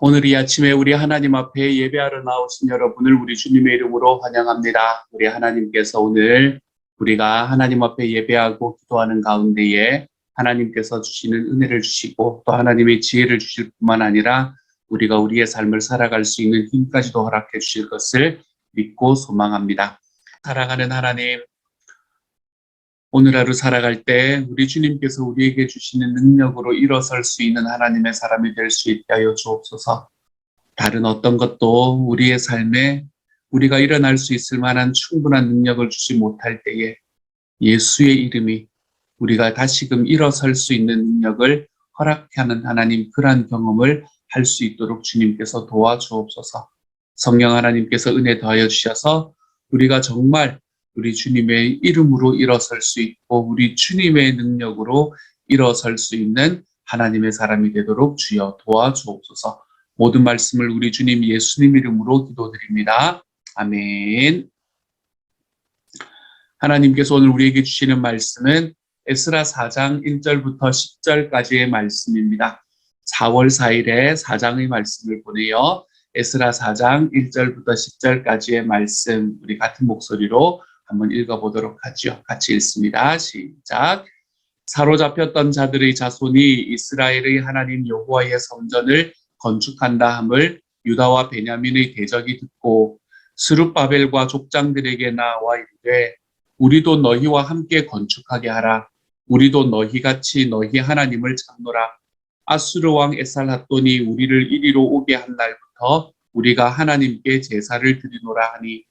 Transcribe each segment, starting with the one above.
오늘 이 아침에 우리 하나님 앞에 예배하러 나오신 여러분을 우리 주님의 이름으로 환영합니다. 우리 하나님께서 오늘 우리가 하나님 앞에 예배하고 기도하는 가운데에 하나님께서 주시는 은혜를 주시고 또 하나님의 지혜를 주실 뿐만 아니라 우리가 우리의 삶을 살아갈 수 있는 힘까지도 허락해 주실 것을 믿고 소망합니다. 사랑하는 하나님, 오늘 하루 살아갈 때 우리 주님께서 우리에게 주시는 능력으로 일어설 수 있는 하나님의 사람이 될 수 있게 하여 주옵소서. 다른 어떤 것도 우리의 삶에 우리가 일어날 수 있을 만한 충분한 능력을 주지 못할 때에 예수의 이름이 우리가 다시금 일어설 수 있는 능력을 허락하는 하나님, 그러한 경험을 할 수 있도록 주님께서 도와주옵소서. 성령 하나님께서 은혜 더하여 주셔서 우리가 정말 우리 주님의 이름으로 일어설 수 있고 우리 주님의 능력으로 일어설 수 있는 하나님의 사람이 되도록 주여 도와주옵소서. 모든 말씀을 우리 주님 예수님 이름으로 기도드립니다. 아멘. 하나님께서 오늘 우리에게 주시는 말씀은 에스라 4장 1절부터 10절까지의 말씀입니다. 4월 4일에 4장의 말씀을 보내요. 에스라 4장 1절부터 10절까지의 말씀 우리 같은 목소리로 한번 읽어보도록 하죠. 같이 읽습니다. 시작. 사로잡혔던 자들의 자손이 이스라엘의 하나님 여호와의 성전을 건축한다 함을 유다와 베냐민의 대적이 듣고 스룹바벨과 족장들에게 나와 이르되 우리도 너희와 함께 건축하게 하라. 우리도 너희같이 너희 하나님을 찾노라. 아수르 왕 에살핫돈이 우리를 이리로 오게 한 날부터 우리가 하나님께 제사를 드리노라 하니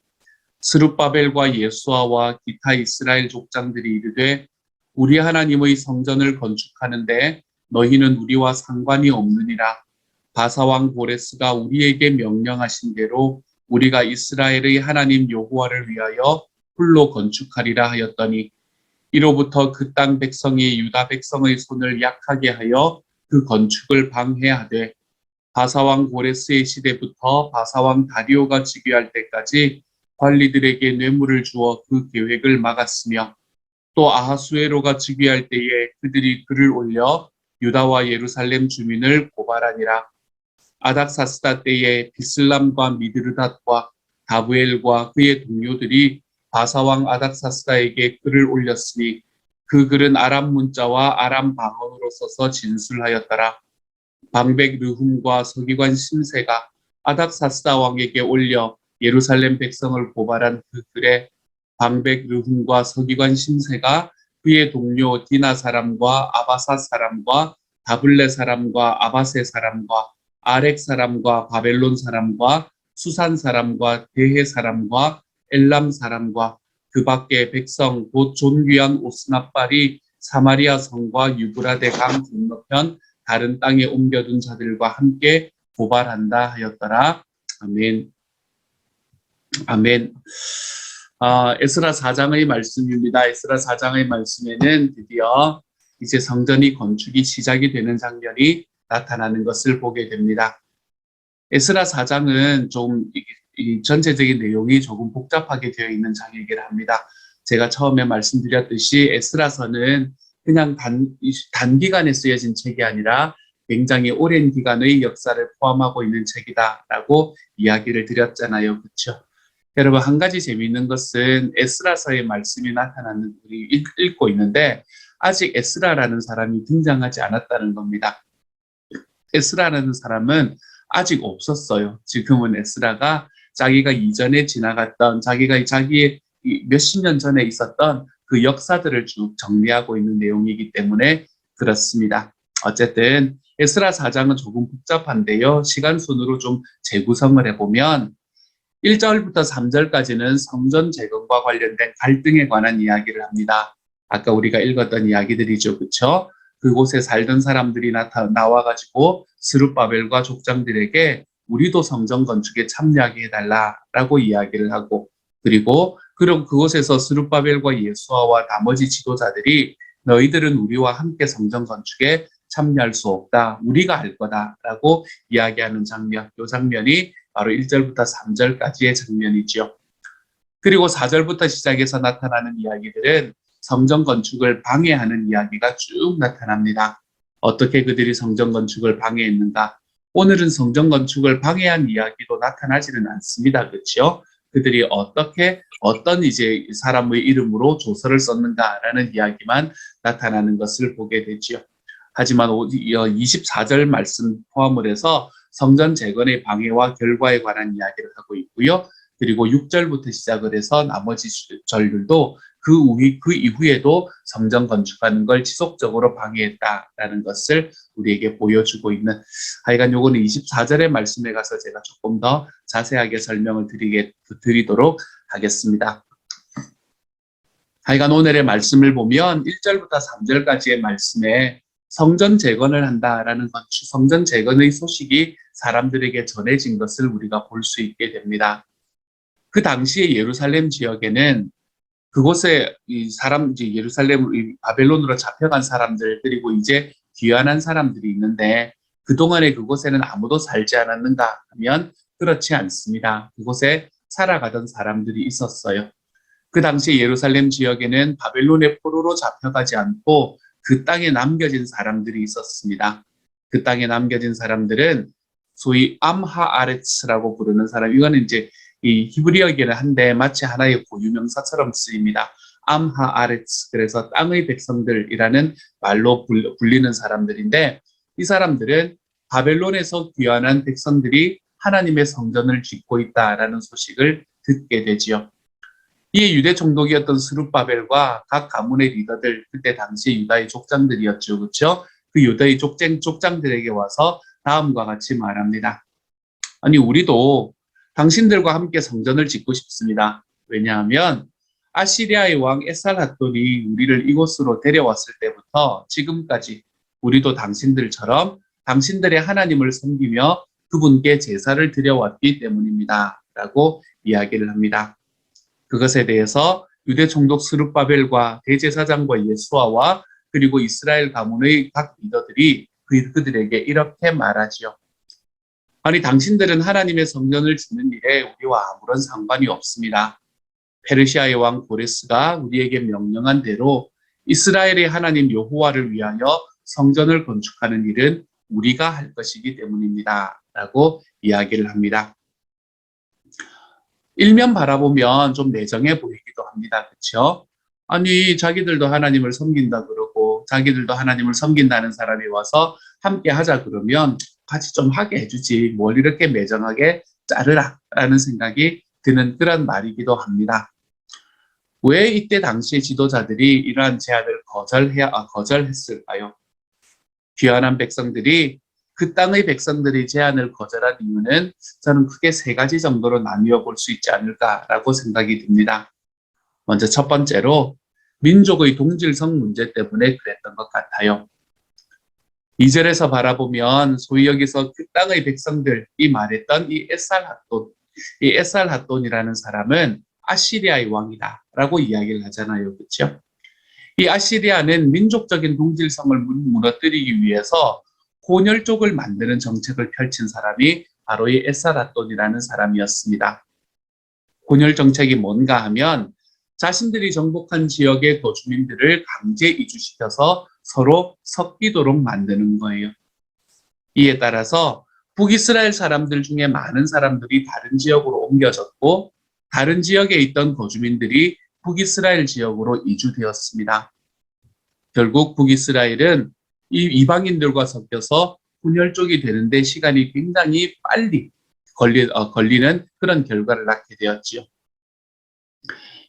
스룹바벨과 예수아와 기타 이스라엘 족장들이 이르되 우리 하나님의 성전을 건축하는데 너희는 우리와 상관이 없느니라. 바사왕 고레스가 우리에게 명령하신 대로 우리가 이스라엘의 하나님 여호와를 위하여 홀로 건축하리라 하였더니 이로부터 그 땅 백성이 유다 백성의 손을 약하게 하여 그 건축을 방해하되 바사왕 고레스의 시대부터 바사왕 다리오가 즉위할 때까지 관리들에게 뇌물을 주어 그 계획을 막았으며 또 아하수에로가 즉위할 때에 그들이 글을 올려 유다와 예루살렘 주민을 고발하니라. 아닥사스다 때에 비슬람과 미드르닷과 다부엘과 그의 동료들이 바사왕 아닥사스다에게 글을 올렸으니 그 글은 아람 문자와 아람 방언으로 써서 진술하였더라. 방백 르훔과 서기관 심세가 아닥사스다 왕에게 올려 예루살렘 백성을 고발한 그 글에 방백 르훔과 서기관 심세가 그의 동료 디나 사람과 아바사 사람과 다블레 사람과 아바세 사람과 아렉 사람과 바벨론 사람과 수산 사람과 대해 사람과 엘람 사람과 그 밖의 백성 곧 존귀한 오스나빨이 사마리아 성과 유브라데 강 건너편 다른 땅에 옮겨둔 자들과 함께 고발한다 하였더라. 아멘. 아멘. 에스라 4장의 말씀입니다. 에스라 4장의 말씀에는 드디어 이제 성전이 건축이 시작이 되는 장면이 나타나는 것을 보게 됩니다. 에스라 4장은 좀 이 전체적인 내용이 조금 복잡하게 되어 있는 장이긴 합니다. 제가 처음에 말씀드렸듯이 에스라서는 그냥 단기간에 쓰여진 책이 아니라 굉장히 오랜 기간의 역사를 포함하고 있는 책이다라고 이야기를 드렸잖아요. 그렇죠? 여러분, 한 가지 재미있는 것은 에스라서의 말씀이 나타나는 우리 읽고 있는데 아직 에스라라는 사람이 등장하지 않았다는 겁니다. 에스라라는 사람은 아직 없었어요. 지금은 에스라가 자기가 이전에 지나갔던 자기의 몇십 년 전에 있었던 그 역사들을 쭉 정리하고 있는 내용이기 때문에 그렇습니다. 어쨌든 에스라 4장은 조금 복잡한데요. 시간 순으로 좀 재구성을 해보면 1절부터 3절까지는 성전 재건과 관련된 갈등에 관한 이야기를 합니다. 아까 우리가 읽었던 이야기들이죠. 그렇죠? 그곳에 살던 사람들이 나와가지고 스룹바벨과 족장들에게 우리도 성전 건축에 참여하게 해달라라고 이야기를 하고 그리고 그럼 그곳에서 스룹바벨과 예수아와 나머지 지도자들이 너희들은 우리와 함께 성전 건축에 참여할 수 없다. 우리가 할 거다라고 이야기하는 장면. 이 장면이 바로 1절부터 3절까지의 장면이죠. 그리고 4절부터 시작해서 나타나는 이야기들은 성전 건축을 방해하는 이야기가 쭉 나타납니다. 어떻게 그들이 성전 건축을 방해했는가? 오늘은 성전 건축을 방해한 이야기도 나타나지는 않습니다. 그렇죠? 그들이 어떤 이제 사람의 이름으로 조서를 썼는가라는 이야기만 나타나는 것을 보게 되지요. 하지만 24절 말씀 포함을 해서 성전 재건의 방해와 결과에 관한 이야기를 하고 있고요. 그리고 6절부터 시작을 해서 나머지 절들도 그 이후에도 성전 건축하는 걸 지속적으로 방해했다라는 것을 우리에게 보여주고 있는, 하여간 요거는 24절의 말씀에 가서 제가 조금 더 자세하게 설명을 드리도록 하겠습니다. 하여간 오늘의 말씀을 보면 1절부터 3절까지의 말씀에 성전 재건을 한다라는 성전 재건의 소식이 사람들에게 전해진 것을 우리가 볼 수 있게 됩니다. 그 당시에 예루살렘 지역에는 그곳에 이제 예루살렘 바벨론으로 잡혀간 사람들, 그리고 이제 귀환한 사람들이 있는데 그동안에 그곳에는 아무도 살지 않았는가 하면 그렇지 않습니다. 그곳에 살아가던 사람들이 있었어요. 그 당시 예루살렘 지역에는 바벨론의 포로로 잡혀가지 않고 그 땅에 남겨진 사람들이 있었습니다. 그 땅에 남겨진 사람들은 소위 암하아레츠라고 부르는 사람, 이거는 이제 이 히브리어기는 한데 마치 하나의 고유명사처럼 쓰입니다. 암하아레츠, 그래서 땅의 백성들이라는 말로 불리는 사람들인데, 이 사람들은 바벨론에서 귀환한 백성들이 하나님의 성전을 짓고 있다라는 소식을 듣게 되지요. 이 유대 총독이었던 스룹바벨과 각 가문의 리더들, 그때 당시 유다의 족장들이었죠. 그렇죠? 그 유다의 족장들에게 와서 다음과 같이 말합니다. 아니, 우리도 당신들과 함께 성전을 짓고 싶습니다. 왜냐하면 아시리아의 왕 에살핫돈이 우리를 이곳으로 데려왔을 때부터 지금까지 우리도 당신들처럼 당신들의 하나님을 섬기며 그분께 제사를 드려왔기 때문입니다. 라고 이야기를 합니다. 그것에 대해서 유대 총독 스룹바벨과 대제사장과 예수아와 그리고 이스라엘 가문의 각 리더들이 그들에게 이렇게 말하지요. 아니, 당신들은 하나님의 성전을 짓는 일에 우리와 아무런 상관이 없습니다. 페르시아의 왕 고레스가 우리에게 명령한 대로 이스라엘의 하나님 여호와를 위하여 성전을 건축하는 일은 우리가 할 것이기 때문입니다. 라고 이야기를 합니다. 일면 바라보면 좀 매정해 보이기도 합니다. 그렇죠? 아니, 자기들도 하나님을 섬긴다 그러고 자기들도 하나님을 섬긴다는 사람이 와서 함께 하자 그러면 같이 좀 하게 해주지, 뭘 이렇게 매정하게 자르라 라는 생각이 드는 그런 말이기도 합니다. 왜 이때 당시 지도자들이 이러한 제안을 거절했을까요? 귀환한 백성들이, 그 땅의 백성들이 제안을 거절한 이유는 저는 크게 세 가지 정도로 나뉘어 볼 수 있지 않을까라고 생각이 듭니다. 먼저 첫 번째로 민족의 동질성 문제 때문에 그랬던 것 같아요. 2절에서 바라보면 소위 여기서 그 땅의 백성들이 말했던 이 에살핫돈이라는 사람은 아시리아의 왕이다 라고 이야기를 하잖아요. 그렇죠? 이 아시리아는 민족적인 동질성을 무너뜨리기 위해서 혼혈족을 만드는 정책을 펼친 사람이 바로 이 에살핫돈이라는 사람이었습니다. 혼혈 정책이 뭔가 하면 자신들이 정복한 지역의 거주민들을 강제 이주시켜서 서로 섞이도록 만드는 거예요. 이에 따라서 북이스라엘 사람들 중에 많은 사람들이 다른 지역으로 옮겨졌고 다른 지역에 있던 거주민들이 북이스라엘 지역으로 이주되었습니다. 결국 북이스라엘은 이 이방인들과 섞여서 혼혈족이 되는데 시간이 굉장히 빨리 걸리는 그런 결과를 낳게 되었지요.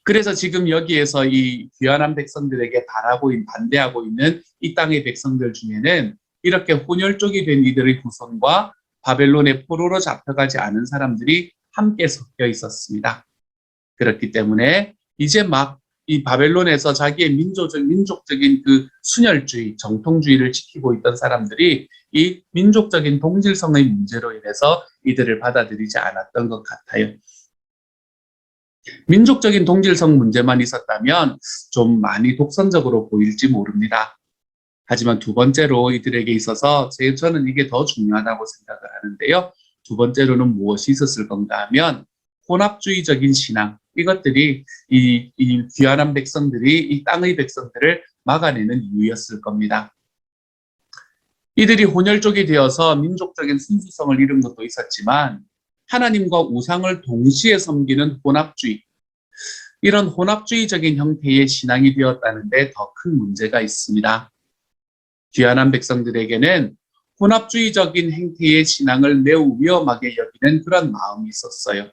그래서 지금 여기에서 이 귀환한 백성들에게 반대하고 있는 이 땅의 백성들 중에는 이렇게 혼혈족이 된 이들의 후손과 바벨론의 포로로 잡혀가지 않은 사람들이 함께 섞여 있었습니다. 그렇기 때문에 이제 막 이 바벨론에서 자기의 민족적인 그 순혈주의, 정통주의를 지키고 있던 사람들이 이 민족적인 동질성의 문제로 인해서 이들을 받아들이지 않았던 것 같아요. 민족적인 동질성 문제만 있었다면 좀 많이 독선적으로 보일지 모릅니다. 하지만 두 번째로 이들에게 있어서 저는 이게 더 중요하다고 생각을 하는데요. 두 번째로는 무엇이 있었을 건가 하면 혼합주의적인 신앙, 이것들이 이 귀환한 백성들이 이 땅의 백성들을 막아내는 이유였을 겁니다. 이들이 혼혈족이 되어서 민족적인 순수성을 잃은 것도 있었지만 하나님과 우상을 동시에 섬기는 혼합주의, 이런 혼합주의적인 형태의 신앙이 되었다는데 더 큰 문제가 있습니다. 귀환한 백성들에게는 혼합주의적인 행태의 신앙을 매우 위험하게 여기는 그런 마음이 있었어요.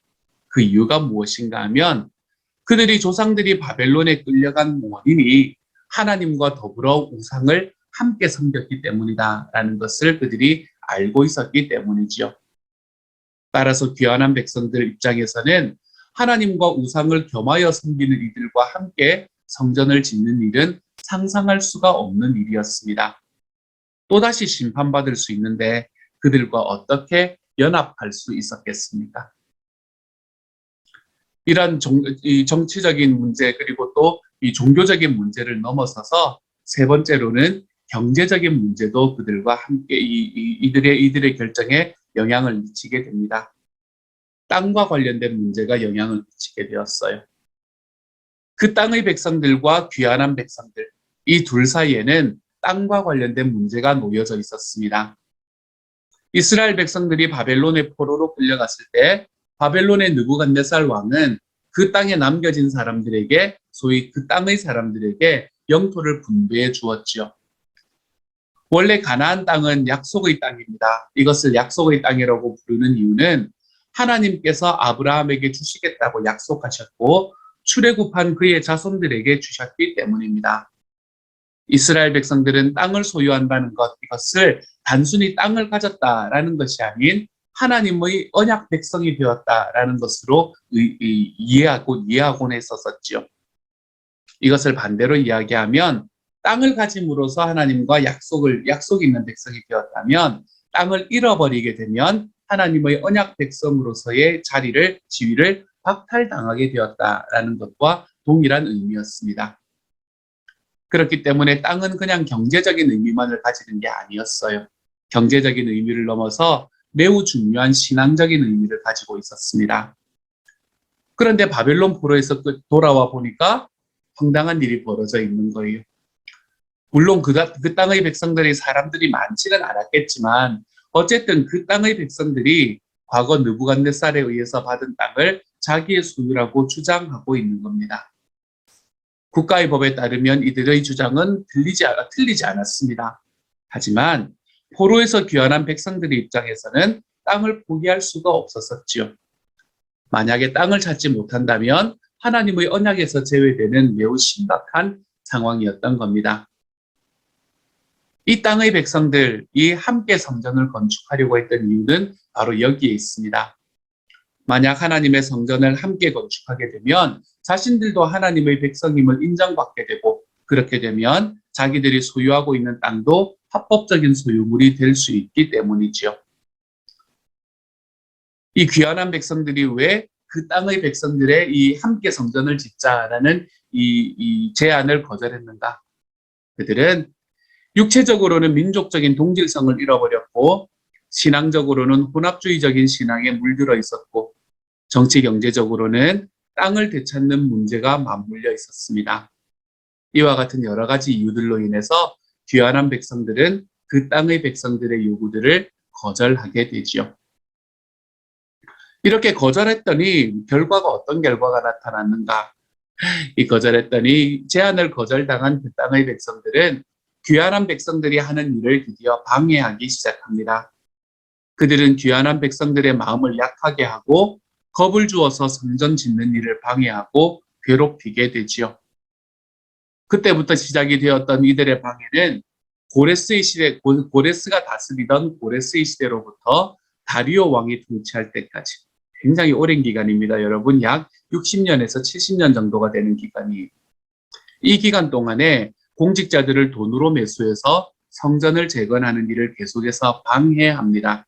그 이유가 무엇인가 하면 그들이 조상들이 바벨론에 끌려간 원인이 하나님과 더불어 우상을 함께 섬겼기 때문이다라는 것을 그들이 알고 있었기 때문이지요. 따라서 귀환한 백성들 입장에서는 하나님과 우상을 겸하여 섬기는 이들과 함께 성전을 짓는 일은 상상할 수가 없는 일이었습니다. 또다시 심판받을 수 있는데 그들과 어떻게 연합할 수 있었겠습니까? 이런 정치적인 문제 그리고 또 이 종교적인 문제를 넘어서서 세 번째로는 경제적인 문제도 그들과 함께 이들의 결정에 영향을 미치게 됩니다. 땅과 관련된 문제가 영향을 미치게 되었어요. 그 땅의 백성들과 귀환한 백성들, 이 둘 사이에는 땅과 관련된 문제가 놓여져 있었습니다. 이스라엘 백성들이 바벨론의 포로로 끌려갔을 때 바벨론의 느부갓네살 왕은 그 땅에 남겨진 사람들에게, 소위 그 땅의 사람들에게 영토를 분배해 주었지요. 원래 가나안 땅은 약속의 땅입니다. 이것을 약속의 땅이라고 부르는 이유는 하나님께서 아브라함에게 주시겠다고 약속하셨고 출애굽한 그의 자손들에게 주셨기 때문입니다. 이스라엘 백성들은 땅을 소유한다는 것, 이것을 단순히 땅을 가졌다라는 것이 아닌 하나님의 언약 백성이 되었다라는 것으로 이해하곤 했었지요. 이것을 반대로 이야기하면 땅을 가짐으로써 하나님과 약속이 있는 백성이 되었다면 땅을 잃어버리게 되면 하나님의 언약 백성으로서의 지위를 박탈당하게 되었다라는 것과 동일한 의미였습니다. 그렇기 때문에 땅은 그냥 경제적인 의미만을 가지는 게 아니었어요. 경제적인 의미를 넘어서 매우 중요한 신앙적인 의미를 가지고 있었습니다. 그런데 바벨론 포로에서 돌아와 보니까 황당한 일이 벌어져 있는 거예요. 물론 그 땅의 백성들이 사람들이 많지는 않았겠지만 어쨌든 그 땅의 백성들이 과거 느부갓네살에 의해서 받은 땅을 자기의 소유라고 주장하고 있는 겁니다. 국가의 법에 따르면 이들의 주장은 틀리지 않았습니다. 하지만 포로에서 귀환한 백성들의 입장에서는 땅을 포기할 수가 없었었지요. 만약에 땅을 찾지 못한다면 하나님의 언약에서 제외되는 매우 심각한 상황이었던 겁니다. 이 땅의 백성들이 함께 성전을 건축하려고 했던 이유는 바로 여기에 있습니다. 만약 하나님의 성전을 함께 건축하게 되면 자신들도 하나님의 백성임을 인정받게 되고 그렇게 되면 자기들이 소유하고 있는 땅도 합법적인 소유물이 될 수 있기 때문이지요. 이 귀환한 백성들이 왜 그 땅의 백성들의 이 함께 성전을 짓자라는 이 제안을 거절했는가? 그들은 육체적으로는 민족적인 동질성을 잃어버렸고 신앙적으로는 혼합주의적인 신앙에 물들어 있었고 정치 경제적으로는 땅을 되찾는 문제가 맞물려 있었습니다. 이와 같은 여러 가지 이유들로 인해서 귀환한 백성들은 그 땅의 백성들의 요구들을 거절하게 되지요. 이렇게 거절했더니 결과가 어떤 결과가 나타났는가? 이 거절했더니 제안을 거절당한 그 땅의 백성들은 귀환한 백성들이 하는 일을 드디어 방해하기 시작합니다. 그들은 귀환한 백성들의 마음을 약하게 하고 겁을 주어서 성전 짓는 일을 방해하고 괴롭히게 되지요. 그때부터 시작이 되었던 이들의 방해는 고레스가 다스리던 고레스의 시대로부터 다리오 왕이 통치할 때까지 굉장히 오랜 기간입니다. 여러분 약 60년에서 70년 정도가 되는 기간이 이 기간 동안에 공직자들을 돈으로 매수해서 성전을 재건하는 일을 계속해서 방해합니다.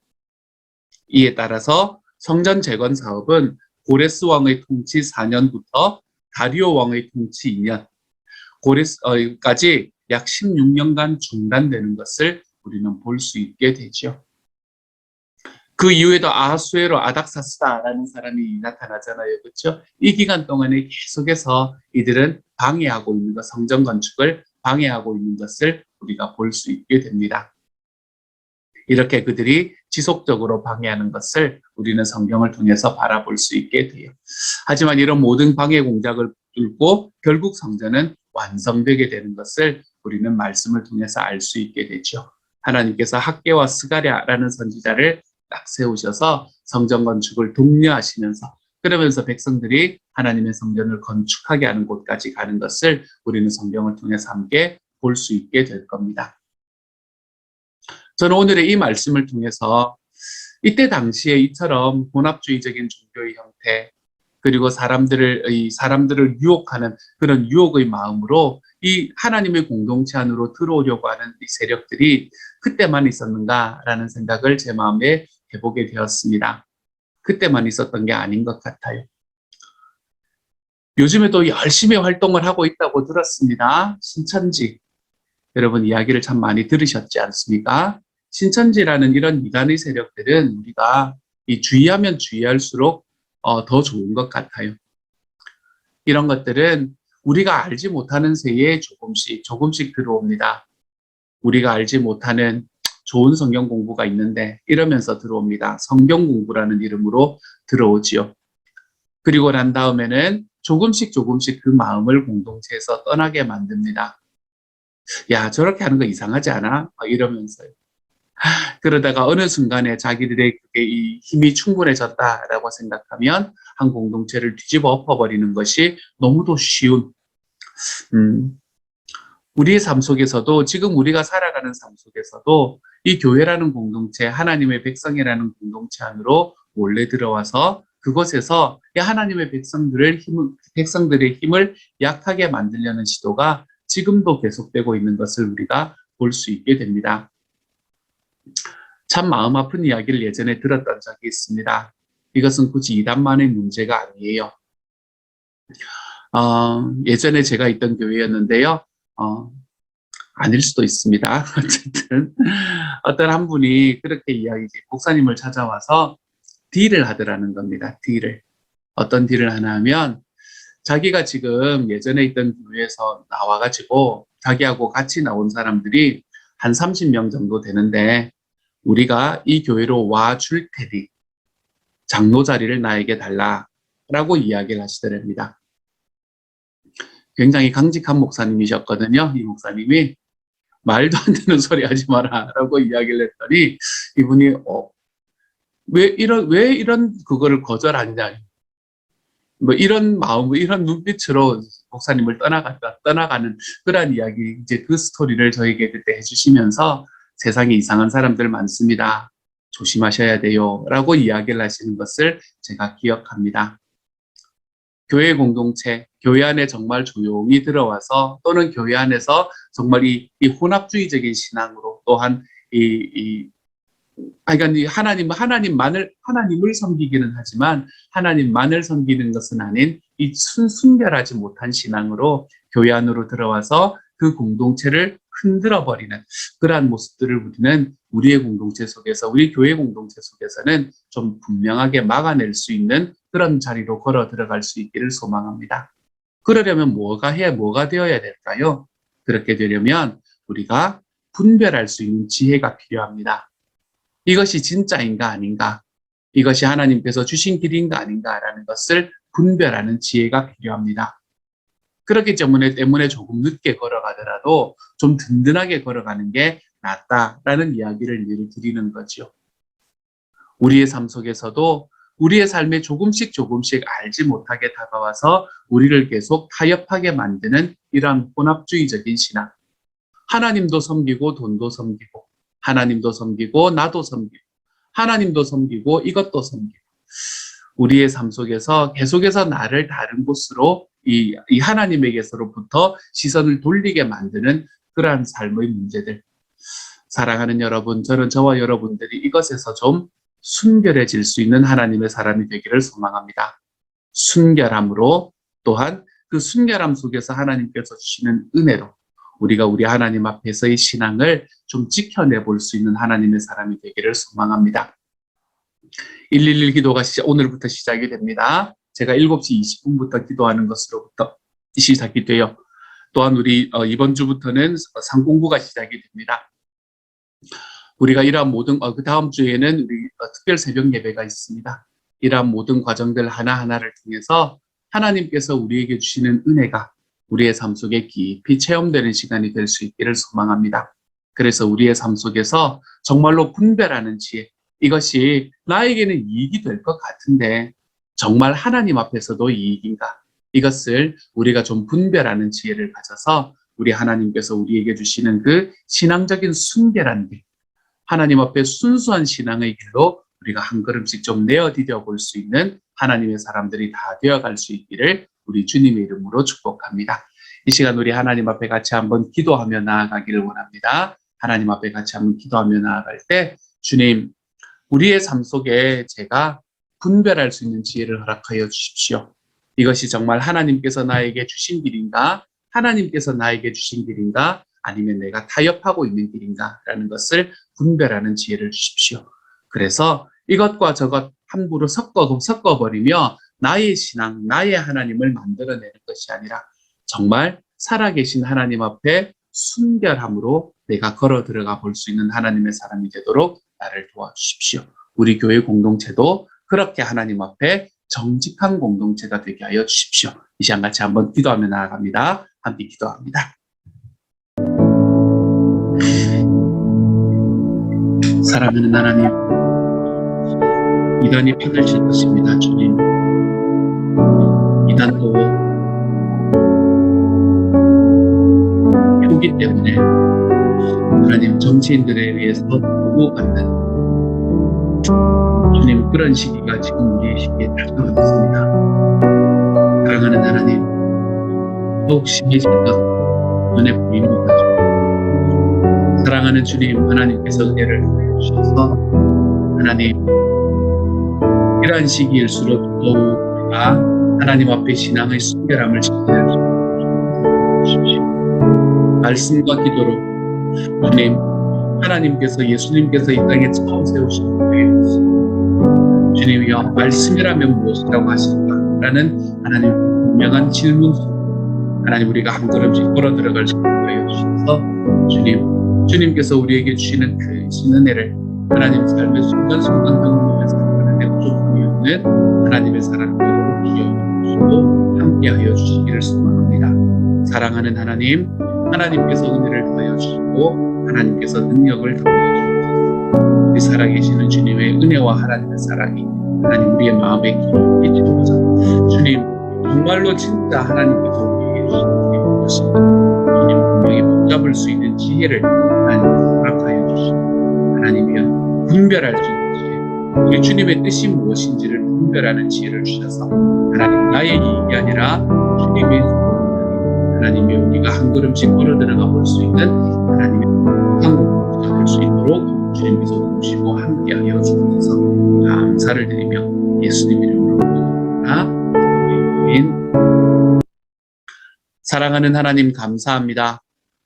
이에 따라서 성전 재건 사업은 고레스 왕의 통치 4년부터 다리오 왕의 통치 2년, 고레스까지 약 16년간 중단되는 것을 우리는 볼 수 있게 되죠. 그 이후에도 아하수에로 아닥사스다라는 사람이 나타나잖아요. 그렇죠? 이 기간 동안에 계속해서 이들은 방해하고 있는 것, 성전 건축을 방해하고 있는 것을 우리가 볼 수 있게 됩니다. 이렇게 그들이 지속적으로 방해하는 것을 우리는 성경을 통해서 바라볼 수 있게 돼요. 하지만 이런 모든 방해 공작을 뚫고 결국 성전은 완성되게 되는 것을 우리는 말씀을 통해서 알 수 있게 되죠. 하나님께서 학개와 스가랴라는 선지자를 딱 세우셔서 성전 건축을 독려하시면서 그러면서 백성들이 하나님의 성전을 건축하게 하는 곳까지 가는 것을 우리는 성경을 통해서 함께 볼 수 있게 될 겁니다. 저는 오늘의 이 말씀을 통해서 이때 당시에 이처럼 혼합주의적인 종교의 형태 그리고 사람들을 유혹하는 그런 유혹의 마음으로 이 하나님의 공동체 안으로 들어오려고 하는 이 세력들이 그때만 있었는가라는 생각을 제 마음에 해보게 되었습니다. 그때만 있었던 게 아닌 것 같아요. 요즘에도 열심히 활동을 하고 있다고 들었습니다. 신천지. 여러분 이야기를 참 많이 들으셨지 않습니까? 신천지라는 이런 이단의 세력들은 우리가 주의하면 주의할수록 더 좋은 것 같아요. 이런 것들은 우리가 알지 못하는 새에 조금씩 들어옵니다. 우리가 알지 못하는 좋은 성경 공부가 있는데 이러면서 들어옵니다. 성경 공부라는 이름으로 들어오지요. 그리고 난 다음에는 조금씩 그 마음을 공동체에서 떠나게 만듭니다. 야, 저렇게 하는 거 이상하지 않아? 이러면서요. 그러다가 어느 순간에 자기들의 이 힘이 충분해졌다라고 생각하면 한 공동체를 뒤집어 엎어버리는 것이 너무도 쉬운 우리의 삶 속에서도 지금 우리가 살아가는 삶 속에서도 이 교회라는 공동체, 하나님의 백성이라는 공동체 안으로 몰래 들어와서 그곳에서 하나님의 백성들의 힘을 약하게 만들려는 시도가 지금도 계속되고 있는 것을 우리가 볼 수 있게 됩니다. 참 마음 아픈 이야기를 예전에 들었던 적이 있습니다. 이것은 굳이 이단만의 문제가 아니에요. 예전에 제가 있던 교회였는데요. 아닐 수도 있습니다. 어쨌든 어떤 한 분이 그렇게 목사님을 찾아와서 딜을 하더라는 겁니다. 딜을. 어떤 딜을 하나 하면 자기가 지금 예전에 있던 교회에서 나와가지고 자기하고 같이 나온 사람들이 한 30명 정도 되는데 우리가 이 교회로 와줄 테니 장로 자리를 나에게 달라라고 이야기를 하시더랍니다. 굉장히 강직한 목사님이셨거든요. 이 목사님이 말도 안 되는 소리 하지 마라 라고 이야기를 했더니 이분이 왜 이런 그거를 거절하냐 뭐 이런 마음, 이런 눈빛으로 목사님을 떠나가는 그러한 이야기, 이제 그 스토리를 저에게 그때 해주시면서 세상에 이상한 사람들 많습니다. 조심하셔야 돼요. 라고 이야기를 하시는 것을 제가 기억합니다. 교회 공동체, 교회 안에 정말 조용히 들어와서 또는 교회 안에서 정말 이 혼합주의적인 신앙으로 또한 그러니까 하나님을 섬기기는 하지만 하나님만을 섬기는 것은 아닌 이 순결하지 못한 신앙으로 교회 안으로 들어와서 그 공동체를 흔들어 버리는 그러한 모습들을 우리는 우리의 공동체 속에서 우리 교회 공동체 속에서는 좀 분명하게 막아낼 수 있는 그런 자리로 걸어 들어갈 수 있기를 소망합니다. 그러려면 뭐가 되어야 될까요? 그렇게 되려면 우리가 분별할 수 있는 지혜가 필요합니다. 이것이 진짜인가 아닌가, 이것이 하나님께서 주신 길인가 아닌가라는 것을 분별하는 지혜가 필요합니다. 그렇기 때문에 조금 늦게 걸어가더라도 좀 든든하게 걸어가는 게 낫다라는 이야기를 늘 드리는 거죠. 우리의 삶 속에서도 우리의 삶에 조금씩 알지 못하게 다가와서 우리를 계속 타협하게 만드는 이러한 혼합주의적인 신앙. 하나님도 섬기고 돈도 섬기고 하나님도 섬기고 나도 섬기고 하나님도 섬기고 이것도 섬기고 우리의 삶 속에서 계속해서 나를 다른 곳으로 이 하나님에게서로부터 시선을 돌리게 만드는 그러한 삶의 문제들. 사랑하는 여러분, 저와 여러분들이 이것에서 좀 순결해질 수 있는 하나님의 사람이 되기를 소망합니다. 순결함으로 또한 그 순결함 속에서 하나님께서 주시는 은혜로 우리가 우리 하나님 앞에서의 신앙을 좀 지켜내볼 수 있는 하나님의 사람이 되기를 소망합니다. 111 기도가 오늘부터 시작이 됩니다. 제가 7시 20분부터 기도하는 것으로부터 시작이 돼요. 또한 우리 이번 주부터는 상공부가 시작이 됩니다. 우리가 이러한 모든 그 다음 주에는 우리 특별 새벽 예배가 있습니다. 이러한 모든 과정들 하나하나를 통해서 하나님께서 우리에게 주시는 은혜가 우리의 삶 속에 깊이 체험되는 시간이 될 수 있기를 소망합니다. 그래서 우리의 삶 속에서 정말로 분별하는 지혜, 이것이 나에게는 이익이 될 것 같은데 정말 하나님 앞에서도 이익인가? 이것을 우리가 좀 분별하는 지혜를 가져서 우리 하나님께서 우리에게 주시는 그 신앙적인 순결한 길, 하나님 앞에 순수한 신앙의 길로 우리가 한 걸음씩 좀 내어디뎌 볼 수 있는 하나님의 사람들이 다 되어갈 수 있기를 우리 주님의 이름으로 축복합니다. 이 시간 우리 하나님 앞에 같이 한번 기도하며 나아가기를 원합니다. 하나님 앞에 같이 한번 기도하며 나아갈 때 주님, 우리의 삶 속에 제가 분별할 수 있는 지혜를 허락하여 주십시오. 이것이 정말 하나님께서 나에게 주신 길인가? 하나님께서 나에게 주신 길인가? 아니면 내가 타협하고 있는 길인가? 라는 것을 분별하는 지혜를 주십시오. 그래서 이것과 저것 함부로 섞어버리며 나의 신앙, 나의 하나님을 만들어내는 것이 아니라 정말 살아계신 하나님 앞에 순결함으로 내가 걸어 들어가 볼 수 있는 하나님의 사람이 되도록 나를 도와주십시오. 우리 교회 공동체도 그렇게 하나님 앞에 정직한 공동체가 되게 하여 주십시오. 이 시간 같이 한번 기도하며 나아갑니다. 함께 기도합니다. 사랑하는 하나님, 이단이 받으실 것입니다. 주님, 이단도 표기 때문에 하나님 정치인들에 의해서 보호받는 주님, 그런 시기가 지금 우리의 시기에 다가왔습니다. 사랑하는 하나님, 더욱 심해질 것 눈에 보입니다. 사랑하는 주님, 하나님께서 은혜를 주셔서 하나님, 이러한 시기일수록 더욱 우리가 하나님 앞에 신앙의 순결함을 지켜야 주십시오. 말씀과 기도로 주님, 하나님께서 예수님께서 이 땅에 처음 세우신 교회였습니다. 주님이여, 말씀이라면 무엇이라고 하실까? 라는 하나님 분명한 질문 속에 하나님 우리가 한 걸음씩 걸어 들어갈 수 있게 하여 주셔서 주님께서 우리에게 주시는 큰 은혜를 하나님 삶의 순간순간 경험하면서 살아가는 부족함이 없는 하나님의 사랑으로 주시고 함께하여 주시기를 소망합니다. 사랑하는 하나님, 하나님께서 은혜를 더하여 주시고 하나님께서 능력을 더하여 주시옵소서. 우리 살아계시는 주님의 은혜와 하나님의 사랑이 하나님 우리의 마음에 깊이 채워져 주님, 정말로 진짜 하나님께서 우리에게 주시는 것입니다. 주님 분명히 붙잡을 수 있는 지혜를 하나님께서 허락하여 주시고 하나님이여 분별할 수 있는 지혜, 우리 주님의 뜻이 무엇인지를 분별하는 지혜를 주셔서 하나님 나의 이익이 아니라 주님의 소원이 하나님이 우리가 한 걸음씩 걸어 들어가 볼 수 있는 하나님의 방법을 붙잡을 수 있도록 주님께서 도우시고 함께하여 주셔서 감사를 드리며 예수님 이름으로 기도합니다. 아멘. 사랑하는 하나님 감사합니다.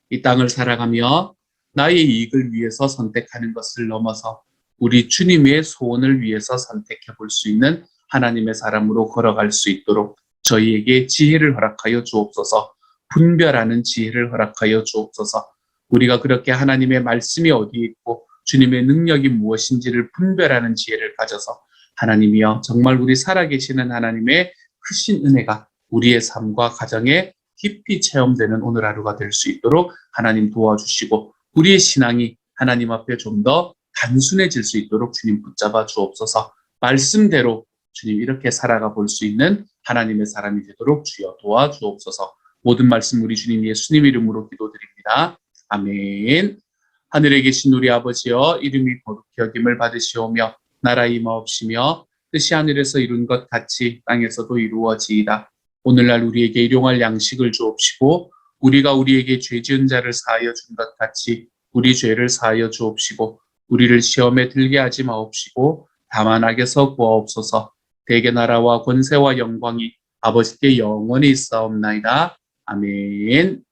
이 땅을 살아가며 나의 이익을 위해서 선택하는 것을 넘어서 우리 주님의 소원을 위해서 선택해 볼 수 있는 하나님의 사람으로 걸어갈 수 있도록 저희에게 지혜를 허락하여 주옵소서. 분별하는 지혜를 허락하여 주옵소서. 우리가 그렇게 하나님의 말씀이 어디에 있고 주님의 능력이 무엇인지를 분별하는 지혜를 가져서 하나님이여 정말 우리 살아계시는 하나님의 크신 은혜가 우리의 삶과 가정에 깊이 체험되는 오늘 하루가 될 수 있도록 하나님 도와주시고 우리의 신앙이 하나님 앞에 좀 더 단순해질 수 있도록 주님 붙잡아 주옵소서. 말씀대로 주님 이렇게 살아가 볼 수 있는 하나님의 사람이 되도록 주여 도와주옵소서. 모든 말씀 우리 주님 예수님 이름으로 기도드립니다. 아멘. 하늘에 계신 우리 아버지여, 이름이 거룩히 여김을 받으시오며 나라의 임하옵시며 뜻이 하늘에서 이룬 것 같이 땅에서도 이루어지이다. 오늘날 우리에게 일용할 양식을 주옵시고 우리가 우리에게 죄 지은 자를 사하여 준 것 같이 우리 죄를 사하여 주옵시고 우리를 시험에 들게 하지 마옵시고 다만 악에서 구하옵소서. 대개 나라와 권세와 영광이 아버지께 영원히 있사옵나이다. 아멘.